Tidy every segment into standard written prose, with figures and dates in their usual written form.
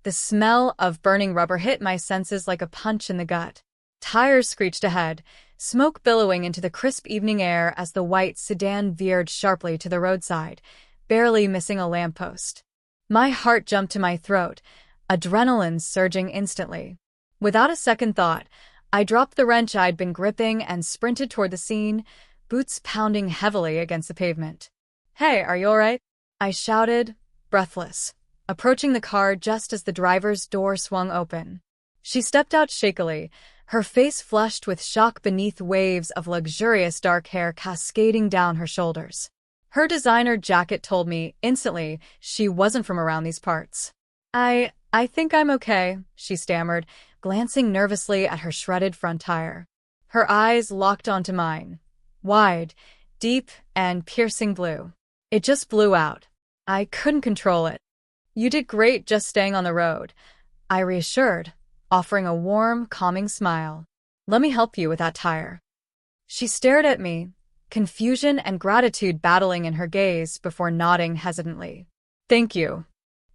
The smell of burning rubber hit my senses like a punch in the gut. Tires screeched ahead, smoke billowing into the crisp evening air as the white sedan veered sharply to the roadside, barely missing a lamppost. My heart jumped to my throat, adrenaline surging instantly. Without a second thought, I dropped the wrench I'd been gripping and sprinted toward the scene, boots pounding heavily against the pavement. "Hey, are you all right?" I shouted, breathless, approaching the car just as the driver's door swung open. She stepped out shakily, her face flushed with shock beneath waves of luxurious dark hair cascading down her shoulders. Her designer jacket told me instantly she wasn't from around these parts. I think I'm okay," she stammered, glancing nervously at her shredded front tire. Her eyes locked onto mine. Wide, deep, and piercing blue. It just blew out. I couldn't control it. "You did great just staying on the road," I reassured, offering a warm, calming smile. "Let me help you with that tire." She stared at me, confusion and gratitude battling in her gaze before nodding hesitantly. "Thank you."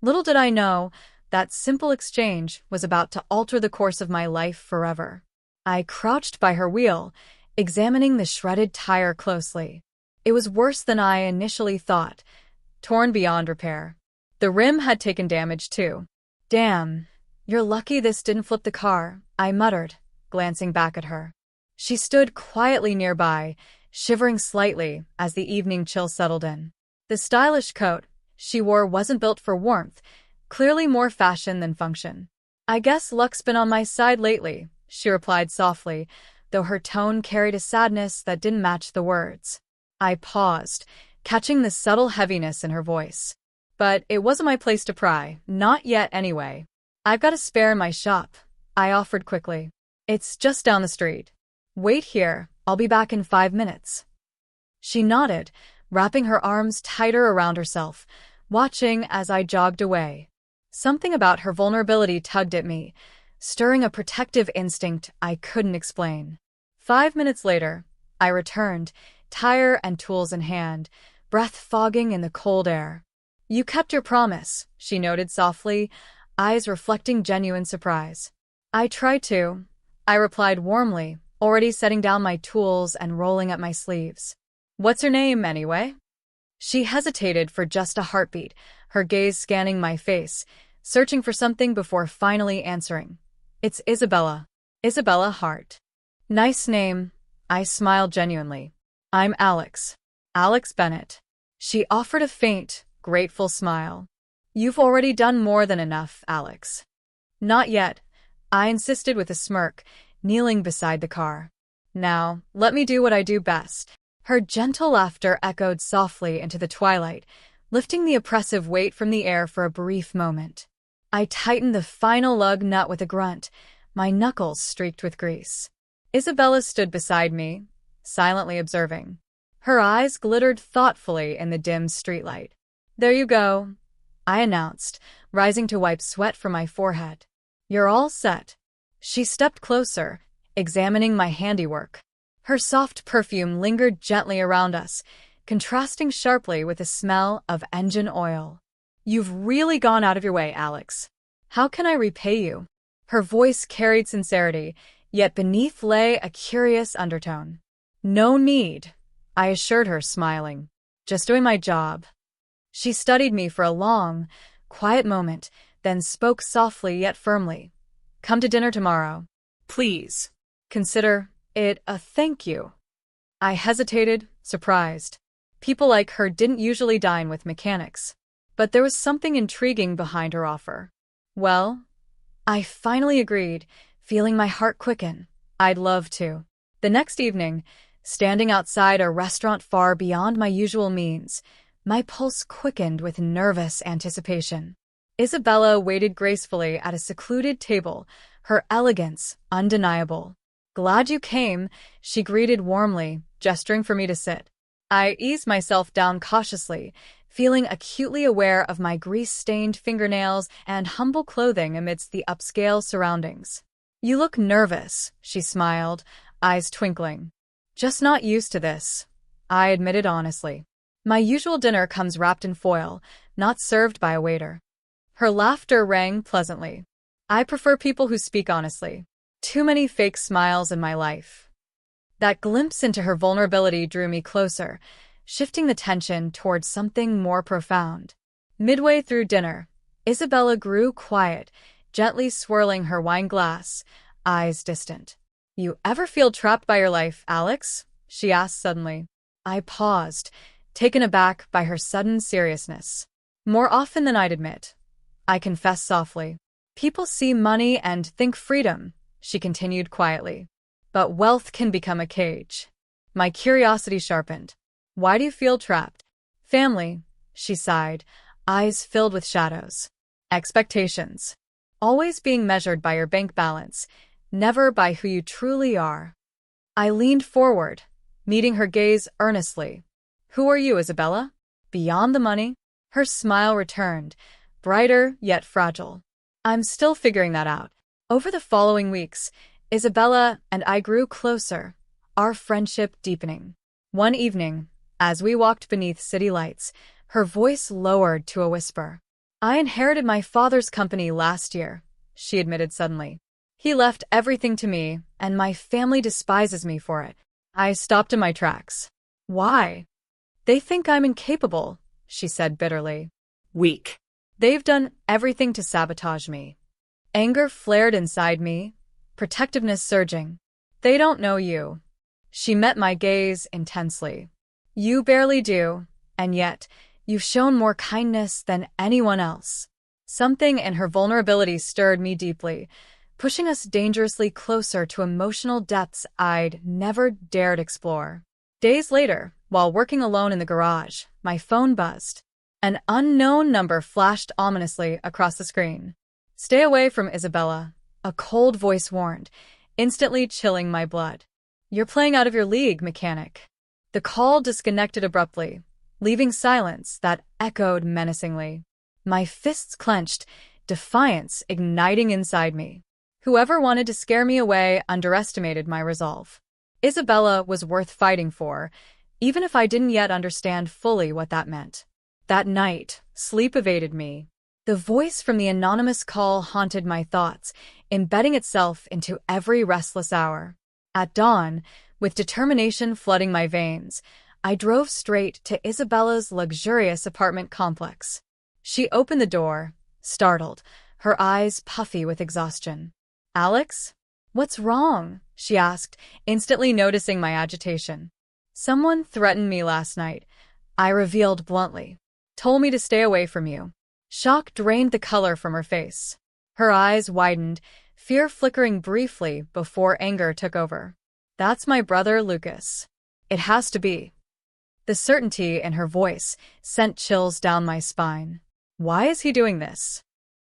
Little did I know, that simple exchange was about to alter the course of my life forever. I crouched by her wheel, examining the shredded tire closely. It was worse than I initially thought, torn beyond repair. The rim had taken damage too. "Damn, you're lucky this didn't flip the car," I muttered, glancing back at her. She stood quietly nearby, shivering slightly as the evening chill settled in. The stylish coat she wore wasn't built for warmth, clearly more fashion than function. "I guess luck's been on my side lately," she replied softly, though her tone carried a sadness that didn't match the words. I paused, catching the subtle heaviness in her voice. But it wasn't my place to pry, not yet anyway. "I've got a spare in my shop," I offered quickly. "It's just down the street." "Wait here, I'll be back in 5 minutes." She nodded, wrapping her arms tighter around herself, watching as I jogged away. Something about her vulnerability tugged at me, stirring a protective instinct I couldn't explain. 5 minutes later, I returned, tire and tools in hand, breath fogging in the cold air. "You kept your promise," she noted softly, eyes reflecting genuine surprise. "I tried to," I replied warmly, already setting down my tools and rolling up my sleeves. "What's her name, anyway?" She hesitated for just a heartbeat, her gaze scanning my face, searching for something before finally answering. "It's Isabella. Isabella Hart." "Nice name," I smiled genuinely. "I'm Alex. Alex Bennett." She offered a faint, grateful smile. "You've already done more than enough, Alex." "Not yet," I insisted with a smirk, kneeling beside the car. "Now, let me do what I do best." Her gentle laughter echoed softly into the twilight, lifting the oppressive weight from the air for a brief moment. I tightened the final lug nut with a grunt, my knuckles streaked with grease. Isabella stood beside me, silently observing. Her eyes glittered thoughtfully in the dim streetlight. "There you go," I announced, rising to wipe sweat from my forehead. "You're all set." She stepped closer, examining my handiwork. Her soft perfume lingered gently around us, contrasting sharply with the smell of engine oil. "You've really gone out of your way, Alex. How can I repay you?" Her voice carried sincerity, yet beneath lay a curious undertone. "No need," I assured her, smiling. "Just doing my job." She studied me for a long, quiet moment, then spoke softly yet firmly. "Come to dinner tomorrow. Please. Consider it a thank you." I hesitated, surprised. People like her didn't usually dine with mechanics. But there was something intriguing behind her offer. "Well," I finally agreed, feeling my heart quicken. "I'd love to." The next evening, standing outside a restaurant far beyond my usual means, my pulse quickened with nervous anticipation. Isabella waited gracefully at a secluded table, her elegance undeniable. "Glad you came," she greeted warmly, gesturing for me to sit. I eased myself down cautiously, feeling acutely aware of my grease-stained fingernails and humble clothing amidst the upscale surroundings. "You look nervous," she smiled, eyes twinkling. "Just not used to this," I admitted honestly. "My usual dinner comes wrapped in foil, not served by a waiter." Her laughter rang pleasantly. I prefer people who speak honestly. Too many fake smiles in my life. That glimpse into her vulnerability drew me closer, shifting the tension towards something more profound. Midway through dinner, Isabella grew quiet, gently swirling her wine glass, eyes distant. "You ever feel trapped by your life, Alex?" she asked suddenly. I paused, taken aback by her sudden seriousness. "More often than I'd admit," I confessed softly. "People see money and think freedom," she continued quietly. "But wealth can become a cage." My curiosity sharpened. "Why do you feel trapped?" "Family," she sighed, eyes filled with shadows. "Expectations. Always being measured by your bank balance, never by who you truly are." I leaned forward, meeting her gaze earnestly. "Who are you, Isabella? Beyond the money?" Her smile returned, brighter yet fragile. "I'm still figuring that out." Over the following weeks, Isabella and I grew closer, our friendship deepening. One evening, as we walked beneath city lights, her voice lowered to a whisper. "I inherited my father's company last year," she admitted suddenly. "He left everything to me, and my family despises me for it." I stopped in my tracks. "Why?" "They think I'm incapable," she said bitterly. Weak. "They've done everything to sabotage me." Anger flared inside me, protectiveness surging. "They don't know you." She met my gaze intensely. "You barely do, and yet, you've shown more kindness than anyone else." Something in her vulnerability stirred me deeply, pushing us dangerously closer to emotional depths I'd never dared explore. Days later, while working alone in the garage, my phone buzzed. An unknown number flashed ominously across the screen. "Stay away from Isabella," a cold voice warned, instantly chilling my blood. "You're playing out of your league, mechanic." The call disconnected abruptly, leaving silence that echoed menacingly. My fists clenched, defiance igniting inside me. Whoever wanted to scare me away underestimated my resolve. Isabella was worth fighting for, even if I didn't yet understand fully what that meant. That night, sleep evaded me. The voice from the anonymous call haunted my thoughts, embedding itself into every restless hour. At dawn, with determination flooding my veins, I drove straight to Isabella's luxurious apartment complex. She opened the door, startled, her eyes puffy with exhaustion. "Alex? What's wrong?" she asked, instantly noticing my agitation. "Someone threatened me last night," I revealed bluntly. "Told me to stay away from you." Shock drained the color from her face. Her eyes widened, fear flickering briefly before anger took over. "That's my brother, Lucas. It has to be." The certainty in her voice sent chills down my spine. "Why is he doing this?"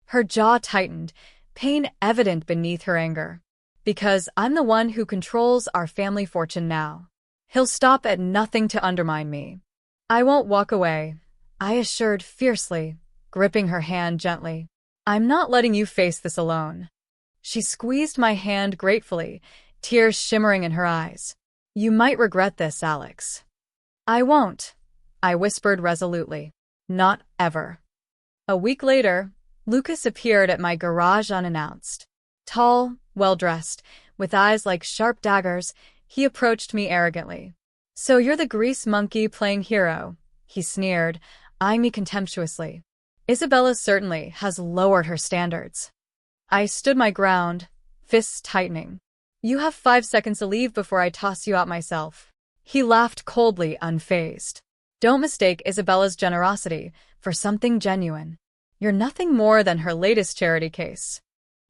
Her jaw tightened, pain evident beneath her anger. "Because I'm the one who controls our family fortune now. He'll stop at nothing to undermine me." "I won't walk away," I assured fiercely, gripping her hand gently. "I'm not letting you face this alone." She squeezed my hand gratefully, tears shimmering in her eyes. "You might regret this, Alex." "I won't," I whispered resolutely. "Not ever." A week later, Lucas appeared at my garage unannounced. Tall, well-dressed, with eyes like sharp daggers, he approached me arrogantly. "So you're the grease monkey playing hero," he sneered, eyeing me contemptuously. "Isabella certainly has lowered her standards." I stood my ground, fists tightening. "You have 5 seconds to leave before I toss you out myself." He laughed coldly, unfazed. "Don't mistake Isabella's generosity for something genuine. You're nothing more than her latest charity case."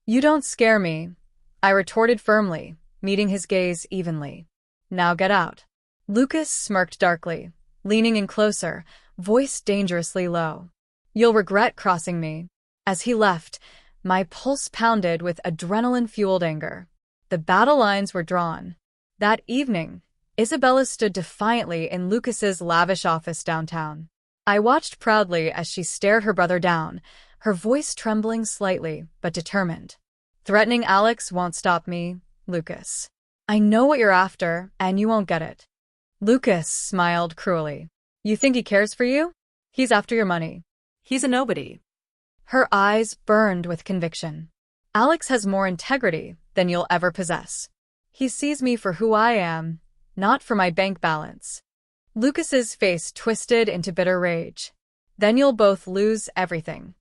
"You don't scare me," I retorted firmly, meeting his gaze evenly. "Now get out." Lucas smirked darkly, leaning in closer, voice dangerously low. "You'll regret crossing me." As he left, my pulse pounded with adrenaline-fueled anger. The battle lines were drawn. That evening, Isabella stood defiantly in Lucas's lavish office downtown. I watched proudly as she stared her brother down, her voice trembling slightly but determined. "Threatening Alex won't stop me, Lucas. I know what you're after, and you won't get it." Lucas smiled cruelly. "You think he cares for you? He's after your money." He's a nobody. Her eyes burned with conviction. Alex has more integrity than you'll ever possess. He sees me for who I am, not for my bank balance. Lucas's face twisted into bitter rage. Then you'll both lose everything.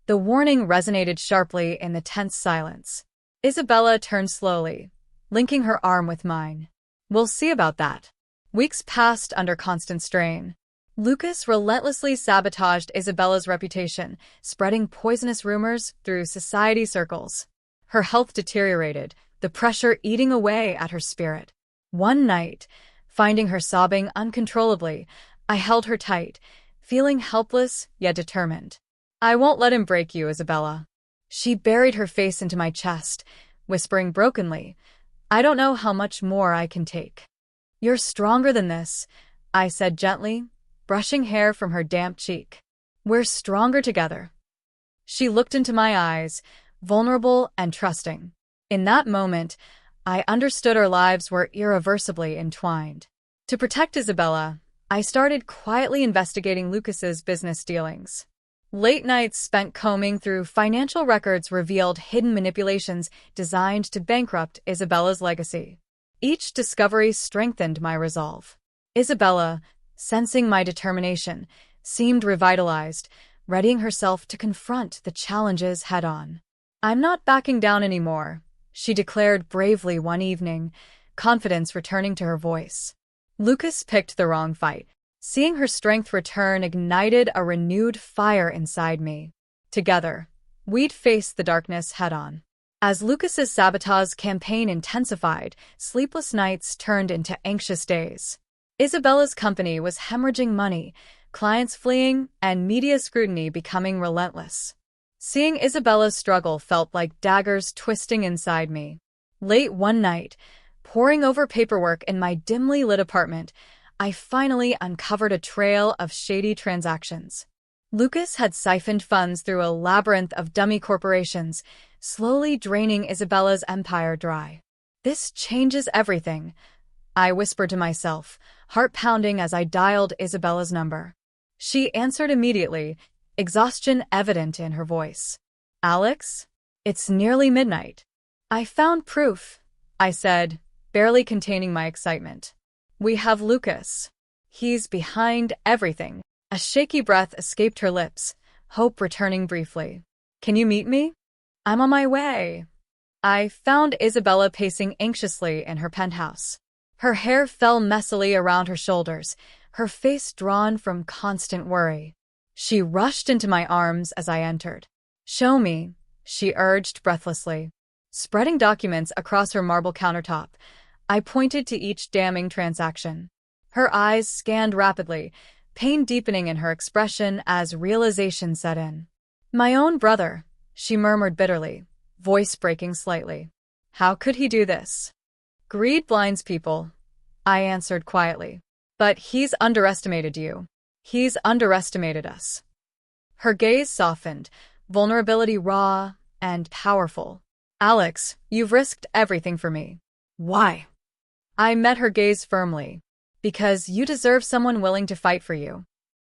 The warning resonated sharply in the tense silence. Isabella turned slowly, linking her arm with mine. We'll see about that. Weeks passed under constant strain. Lucas relentlessly sabotaged Isabella's reputation, spreading poisonous rumors through society circles. Her health deteriorated, the pressure eating away at her spirit. One night, finding her sobbing uncontrollably, I held her tight, feeling helpless yet determined. I won't let him break you, Isabella. She buried her face into my chest, whispering brokenly, I don't know how much more I can take. You're stronger than this, I said gently, brushing hair from her damp cheek. We're stronger together. She looked into my eyes, vulnerable and trusting. In that moment, I understood our lives were irreversibly entwined. To protect Isabella, I started quietly investigating Lucas's business dealings. Late nights spent combing through financial records revealed hidden manipulations designed to bankrupt Isabella's legacy. Each discovery strengthened my resolve. Isabella, sensing my determination, seemed revitalized, readying herself to confront the challenges head-on. I'm not backing down anymore, she declared bravely one evening, confidence returning to her voice. Lucas picked the wrong fight. Seeing her strength return ignited a renewed fire inside me. Together, we'd face the darkness head-on. As Lucas's sabotage campaign intensified, sleepless nights turned into anxious days. Isabella's company was hemorrhaging money, clients fleeing, and media scrutiny becoming relentless. Seeing Isabella's struggle felt like daggers twisting inside me. Late one night, poring over paperwork in my dimly lit apartment, I finally uncovered a trail of shady transactions. Lucas had siphoned funds through a labyrinth of dummy corporations, slowly draining Isabella's empire dry. This changes everything, I whispered to myself, heart pounding as I dialed Isabella's number. She answered immediately, exhaustion evident in her voice. Alex? It's nearly midnight. I found proof, I said, barely containing my excitement. We have Lucas. He's behind everything. A shaky breath escaped her lips, hope returning briefly. Can you meet me? I'm on my way. I found Isabella pacing anxiously in her penthouse. Her hair fell messily around her shoulders, her face drawn from constant worry. She rushed into my arms as I entered. Show me, she urged breathlessly. Spreading documents across her marble countertop, I pointed to each damning transaction. Her eyes scanned rapidly, pain deepening in her expression as realization set in. My own brother, she murmured bitterly, voice breaking slightly. How could he do this? Greed blinds people, I answered quietly. But he's underestimated you. He's underestimated us. Her gaze softened, vulnerability raw and powerful. Alex, you've risked everything for me. Why? I met her gaze firmly. Because you deserve someone willing to fight for you.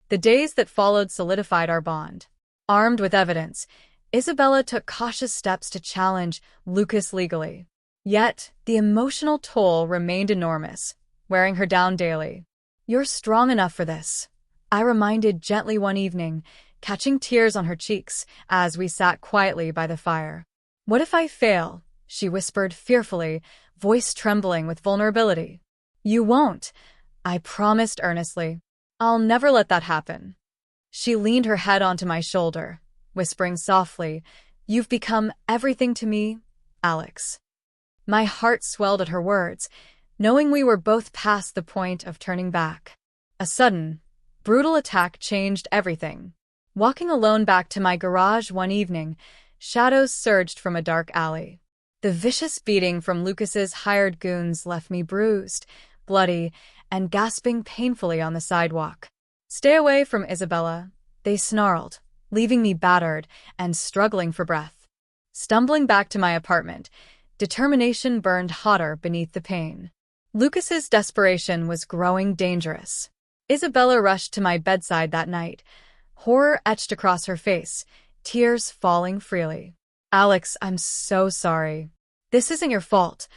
The days that followed solidified our bond. Armed with evidence, Isabella took cautious steps to challenge Lucas legally. Yet, the emotional toll remained enormous, wearing her down daily. You're strong enough for this, I reminded gently one evening, catching tears on her cheeks as we sat quietly by the fire. What if I fail? She whispered fearfully, voice trembling with vulnerability. You won't, I promised earnestly. I'll never let that happen. She leaned her head onto my shoulder, whispering softly, You've become everything to me, Alex. My heart swelled at her words, knowing we were both past the point of turning back. A sudden, brutal attack changed everything. Walking alone back to my garage one evening, shadows surged from a dark alley. The vicious beating from Lucas's hired goons left me bruised, bloody, and gasping painfully on the sidewalk. Stay away from Isabella, they snarled, leaving me battered and struggling for breath. Stumbling back to my apartment, determination burned hotter beneath the pain. Lucas's desperation was growing dangerous. Isabella rushed to my bedside that night, horror etched across her face, tears falling freely. Alex, I'm so sorry. This isn't your fault,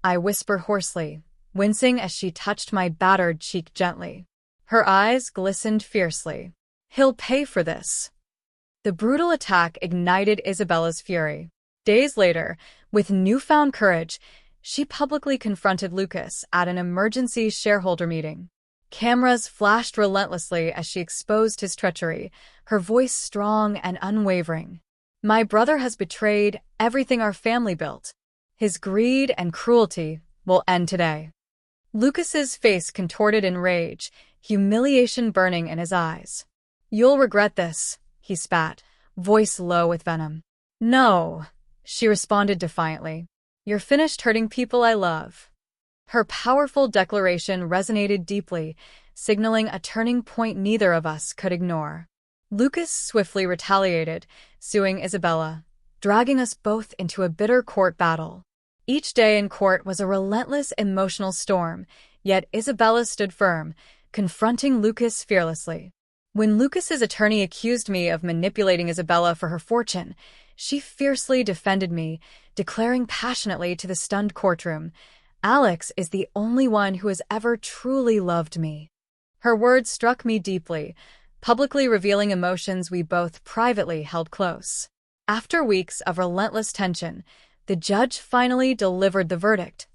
I whispered hoarsely, wincing as she touched my battered cheek gently. Her eyes glistened fiercely. He'll pay for this. The brutal attack ignited Isabella's fury. Days later, with newfound courage, she publicly confronted Lucas at an emergency shareholder meeting. Cameras flashed relentlessly as she exposed his treachery, her voice strong and unwavering. My brother has betrayed everything our family built. His greed and cruelty will end today. Lucas's face contorted in rage, humiliation burning in his eyes. You'll regret this, he spat, voice low with venom. No, she responded defiantly. You're finished hurting people I love. Her powerful declaration resonated deeply, signaling a turning point neither of us could ignore. Lucas swiftly retaliated, suing Isabella, dragging us both into a bitter court battle. Each day in court was a relentless emotional storm, yet Isabella stood firm, confronting Lucas fearlessly. When Lucas's attorney accused me of manipulating Isabella for her fortune, she fiercely defended me, declaring passionately to the stunned courtroom, Alex is the only one who has ever truly loved me. Her words struck me deeply, publicly revealing emotions we both privately held close. After weeks of relentless tension, the judge finally delivered the verdict.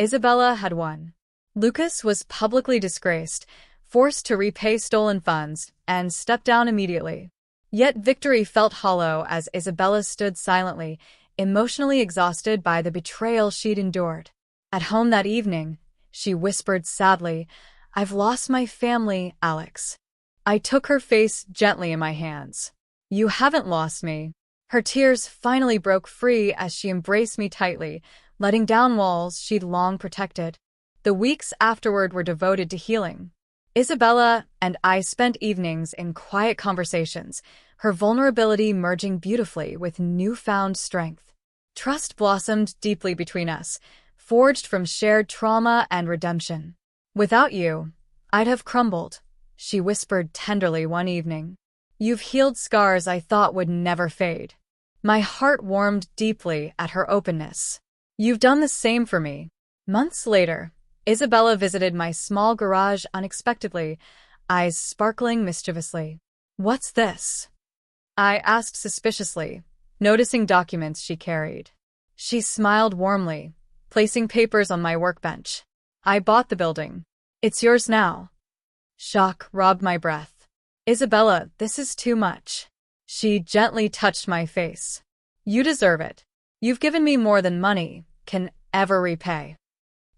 Isabella had won. Lucas was publicly disgraced, forced to repay stolen funds, and stepped down immediately. Yet victory felt hollow as Isabella stood silently, emotionally exhausted by the betrayal she'd endured. At home that evening, she whispered sadly, I've lost my family, Alex. I took her face gently in my hands. You haven't lost me. Her tears finally broke free as she embraced me tightly, letting down walls she'd long protected. The weeks afterward were devoted to healing. Isabella and I spent evenings in quiet conversations, her vulnerability merging beautifully with newfound strength. Trust blossomed deeply between us, forged from shared trauma and redemption. Without you, I'd have crumbled, she whispered tenderly one evening. You've healed scars I thought would never fade. My heart warmed deeply at her openness. You've done the same for me. Months later, Isabella visited my small garage unexpectedly, eyes sparkling mischievously. What's this? I asked suspiciously, noticing documents she carried. She smiled warmly, placing papers on my workbench. I bought the building. It's yours now. Shock robbed my breath. Isabella, this is too much. She gently touched my face. You deserve it. You've given me more than money can ever repay.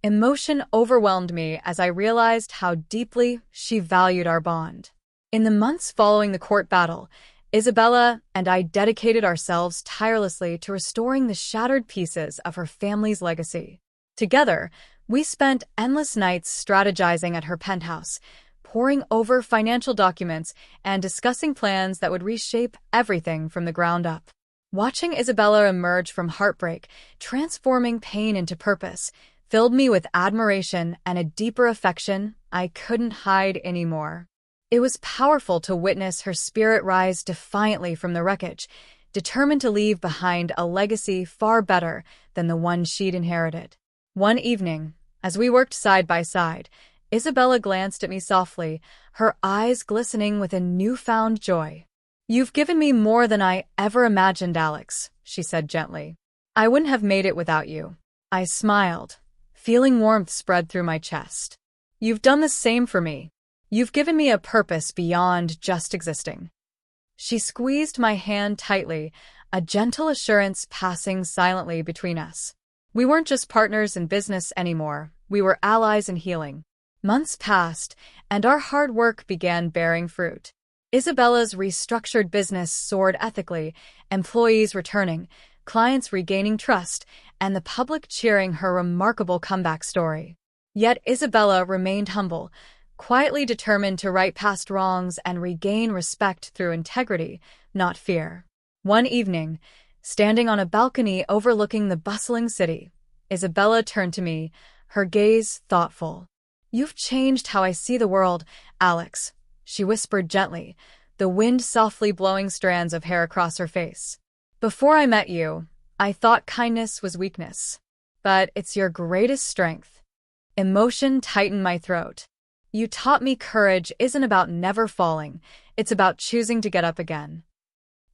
Emotion overwhelmed me as I realized how deeply she valued our bond. In the months following the court battle, Isabella and I dedicated ourselves tirelessly to restoring the shattered pieces of her family's legacy. Together, we spent endless nights strategizing at her penthouse, poring over financial documents and discussing plans that would reshape everything from the ground up. Watching Isabella emerge from heartbreak, transforming pain into purpose, filled me with admiration and a deeper affection I couldn't hide anymore. It was powerful to witness her spirit rise defiantly from the wreckage, determined to leave behind a legacy far better than the one she'd inherited. One evening, as we worked side by side, Isabella glanced at me softly, her eyes glistening with a newfound joy. You've given me more than I ever imagined, Alex, she said gently. I wouldn't have made it without you. I smiled, feeling warmth spread through my chest. You've done the same for me. You've given me a purpose beyond just existing. She squeezed my hand tightly, a gentle assurance passing silently between us. We weren't just partners in business anymore, we were allies in healing. Months passed, and our hard work began bearing fruit. Isabella's restructured business soared ethically, employees returning, clients regaining trust, and the public cheering her remarkable comeback story. Yet Isabella remained humble, quietly determined to right past wrongs and regain respect through integrity, not fear. One evening, standing on a balcony overlooking the bustling city, Isabella turned to me, her gaze thoughtful. You've changed how I see the world, Alex, she whispered gently, the wind softly blowing strands of hair across her face. Before I met you, I thought kindness was weakness. But it's your greatest strength. Emotion tightened my throat. You taught me courage isn't about never falling, it's about choosing to get up again.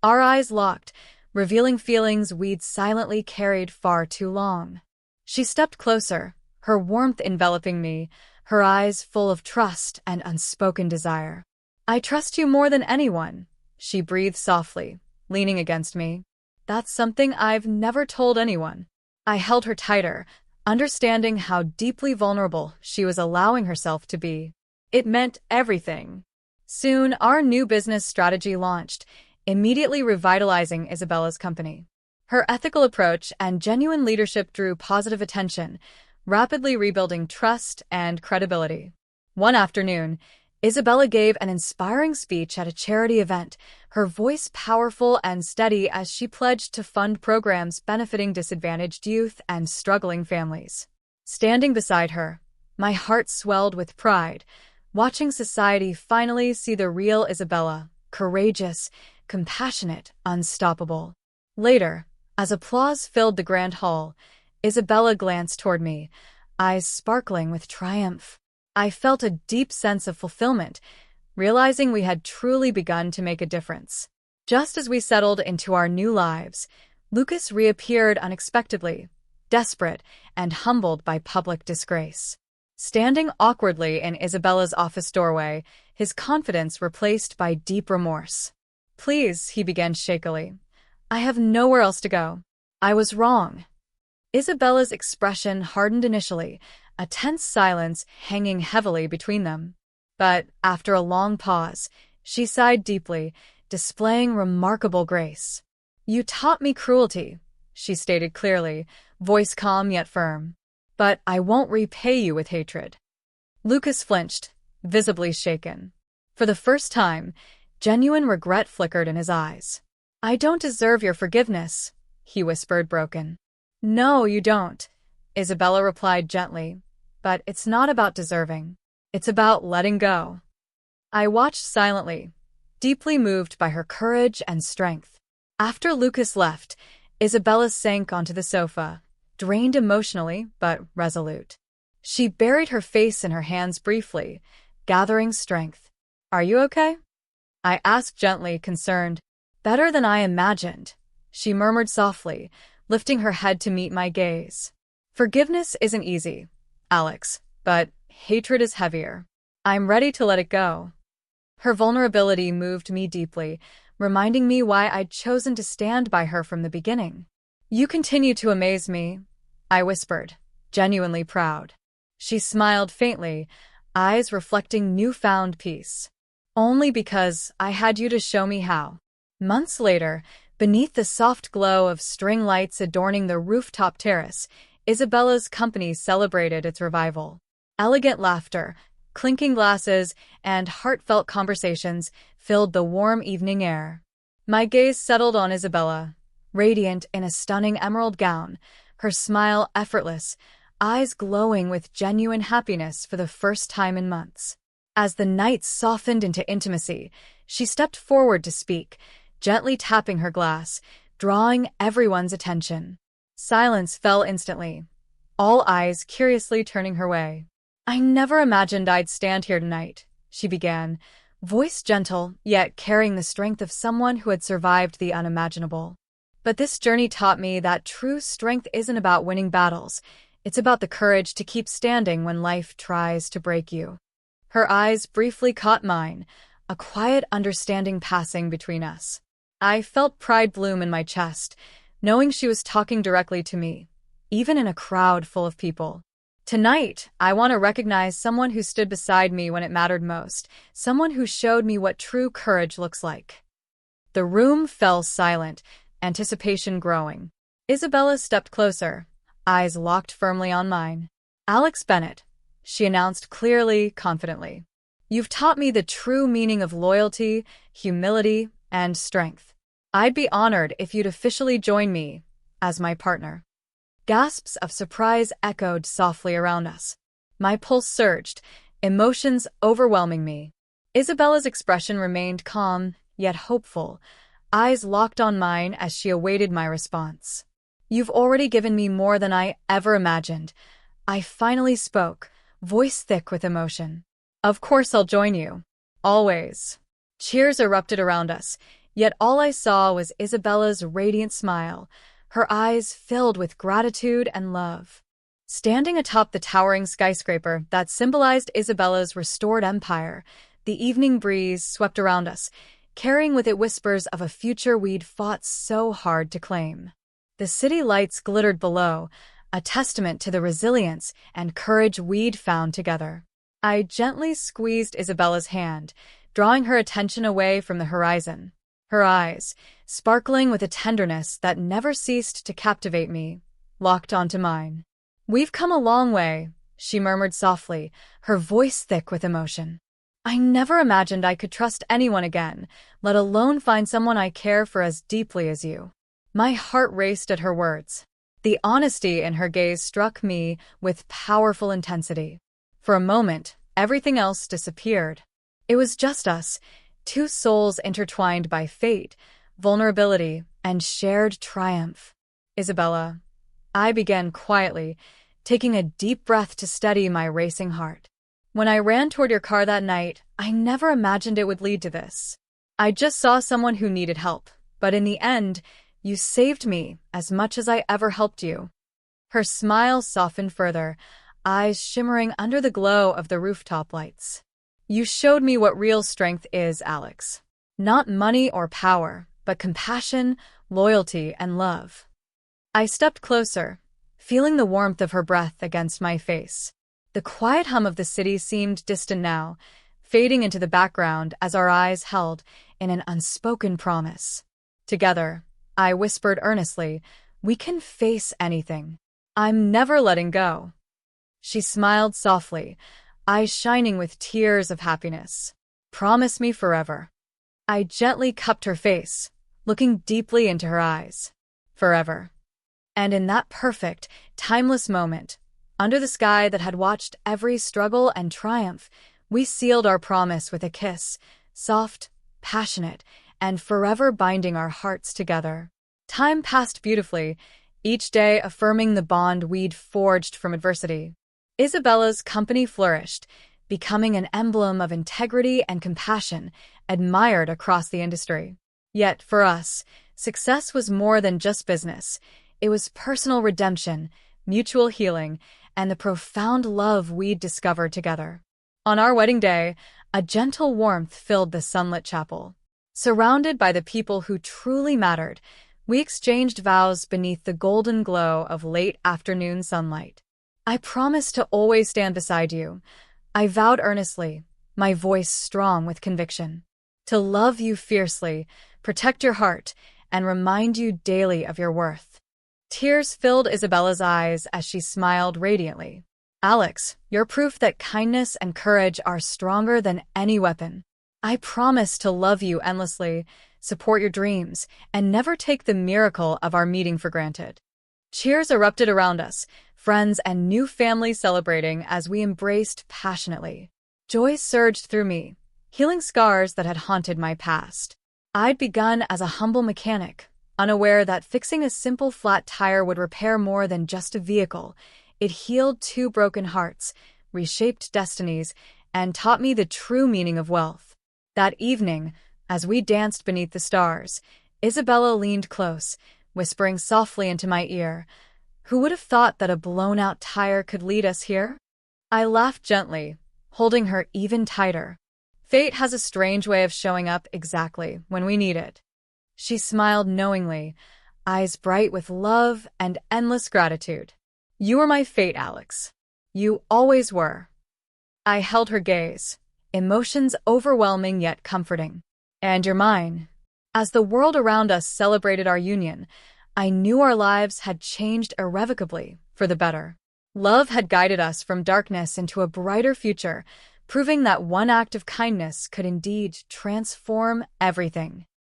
Our eyes locked, revealing feelings we'd silently carried far too long. She stepped closer, her warmth enveloping me, her eyes full of trust and unspoken desire. I trust you more than anyone, she breathed softly, leaning against me. That's something I've never told anyone. I held her tighter, understanding how deeply vulnerable she was allowing herself to be. It meant everything. Soon, our new business strategy launched, immediately revitalizing Isabella's company. Her ethical approach and genuine leadership drew positive attention, rapidly rebuilding trust and credibility. One afternoon, Isabella gave an inspiring speech at a charity event, her voice powerful and steady as she pledged to fund programs benefiting disadvantaged youth and struggling families. Standing beside her, my heart swelled with pride, watching society finally see the real Isabella, courageous, compassionate, unstoppable. Later, as applause filled the grand hall, Isabella glanced toward me, eyes sparkling with triumph. I felt a deep sense of fulfillment, realizing we had truly begun to make a difference. Just as we settled into our new lives, Lucas reappeared unexpectedly, desperate and humbled by public disgrace. Standing awkwardly in Isabella's office doorway, his confidence replaced by deep remorse. "Please," he began shakily. "I have nowhere else to go. I was wrong." Isabella's expression hardened initially, a tense silence hanging heavily between them. But after a long pause, she sighed deeply, displaying remarkable grace. "You taught me cruelty," she stated clearly, voice calm yet firm. "But I won't repay you with hatred." Lucas flinched, visibly shaken. For the first time, genuine regret flickered in his eyes. "I don't deserve your forgiveness," he whispered, broken. "No, you don't," Isabella replied gently. "But it's not about deserving. It's about letting go." I watched silently, deeply moved by her courage and strength. After Lucas left, Isabella sank onto the sofa, drained emotionally but resolute. She buried her face in her hands briefly, gathering strength. "Are you okay?" I asked gently, concerned. "Better than I imagined," she murmured softly, lifting her head to meet my gaze. "Forgiveness isn't easy, Alex, but hatred is heavier. I'm ready to let it go." Her vulnerability moved me deeply, reminding me why I'd chosen to stand by her from the beginning. "You continue to amaze me," I whispered, genuinely proud. She smiled faintly, eyes reflecting newfound peace. "Only because I had you to show me how." Months later, beneath the soft glow of string lights adorning the rooftop terrace, Isabella's company celebrated its revival. Elegant laughter, clinking glasses, and heartfelt conversations filled the warm evening air. My gaze settled on Isabella, radiant in a stunning emerald gown, her smile effortless, eyes glowing with genuine happiness for the first time in months. As the night softened into intimacy, she stepped forward to speak, gently tapping her glass, drawing everyone's attention. Silence fell instantly, all eyes curiously turning her way. "I never imagined I'd stand here tonight," she began, voice gentle, yet carrying the strength of someone who had survived the unimaginable. "But this journey taught me that true strength isn't about winning battles. It's about the courage to keep standing when life tries to break you." Her eyes briefly caught mine, a quiet understanding passing between us. I felt pride bloom in my chest, knowing she was talking directly to me, even in a crowd full of people. Tonight, I want to recognize someone who stood beside me when it mattered most, someone who showed me what true courage looks like. The room fell silent, anticipation growing. Isabella stepped closer, eyes locked firmly on mine. "Alex Bennett," she announced clearly, confidently. "You've taught me the true meaning of loyalty, humility, and strength. I'd be honored if you'd officially join me as my partner." Gasps of surprise echoed softly around us. My pulse surged, emotions overwhelming me. Isabella's expression remained calm, yet hopeful, eyes locked on mine as she awaited my response. You've already given me more than I ever imagined. I finally spoke, voice thick with emotion. Of course I'll join you. Always. Cheers erupted around us, yet all I saw was Isabella's radiant smile, her eyes filled with gratitude and love. Standing atop the towering skyscraper that symbolized Isabella's restored empire, the evening breeze swept around us, carrying with it whispers of a future we'd fought so hard to claim. The city lights glittered below, a testament to the resilience and courage we'd found together. I gently squeezed Isabella's hand, drawing her attention away from the horizon. Her eyes, sparkling with a tenderness that never ceased to captivate me, locked onto mine. We've come a long way, she murmured softly, her voice thick with emotion. I never imagined I could trust anyone again, let alone find someone I care for as deeply as you. My heart raced at her words. The honesty in her gaze struck me with powerful intensity. For a moment, everything else disappeared. It was just us, two souls intertwined by fate, vulnerability, and shared triumph. Isabella, I began quietly, taking a deep breath to steady my racing heart. When I ran toward your car that night, I never imagined it would lead to this. I just saw someone who needed help, but in the end, you saved me as much as I ever helped you. Her smile softened further, eyes shimmering under the glow of the rooftop lights. You showed me what real strength is, Alex. Not money or power, but compassion, loyalty, and love. I stepped closer, feeling the warmth of her breath against my face. The quiet hum of the city seemed distant now, fading into the background as our eyes held in an unspoken promise. Together, I whispered earnestly, we can face anything. I'm never letting go. She smiled softly, eyes shining with tears of happiness. Promise me forever. I gently cupped her face, looking deeply into her eyes. Forever. And in that perfect, timeless moment, under the sky that had watched every struggle and triumph, we sealed our promise with a kiss, soft, passionate, and forever binding our hearts together. Time passed beautifully, each day affirming the bond we'd forged from adversity. Isabella's company flourished, becoming an emblem of integrity and compassion, admired across the industry. Yet, for us, success was more than just business. It was personal redemption, mutual healing, and the profound love we'd discovered together. On our wedding day, a gentle warmth filled the sunlit chapel. Surrounded by the people who truly mattered, we exchanged vows beneath the golden glow of late afternoon sunlight. I promised to always stand beside you. I vowed earnestly, my voice strong with conviction. To love you fiercely, protect your heart, and remind you daily of your worth. Tears filled Isabella's eyes as she smiled radiantly. Alex, you're proof that kindness and courage are stronger than any weapon. I promise to love you endlessly, support your dreams, and never take the miracle of our meeting for granted. Cheers erupted around us, friends and new family celebrating as we embraced passionately. Joy surged through me, healing scars that had haunted my past. I'd begun as a humble mechanic, unaware that fixing a simple flat tire would repair more than just a vehicle. It healed two broken hearts, reshaped destinies, and taught me the true meaning of wealth. That evening, as we danced beneath the stars, Isabella leaned close, whispering softly into my ear, "Who would have thought that a blown-out tire could lead us here?" I laughed gently, holding her even tighter. Fate has a strange way of showing up exactly when we need it. She smiled knowingly, eyes bright with love and endless gratitude. You were my fate, Alex. You always were. I held her gaze, emotions overwhelming yet comforting. And you're mine. As the world around us celebrated our union, I knew our lives had changed irrevocably for the better. Love had guided us from darkness into a brighter future, proving that one act of kindness could indeed transform everything.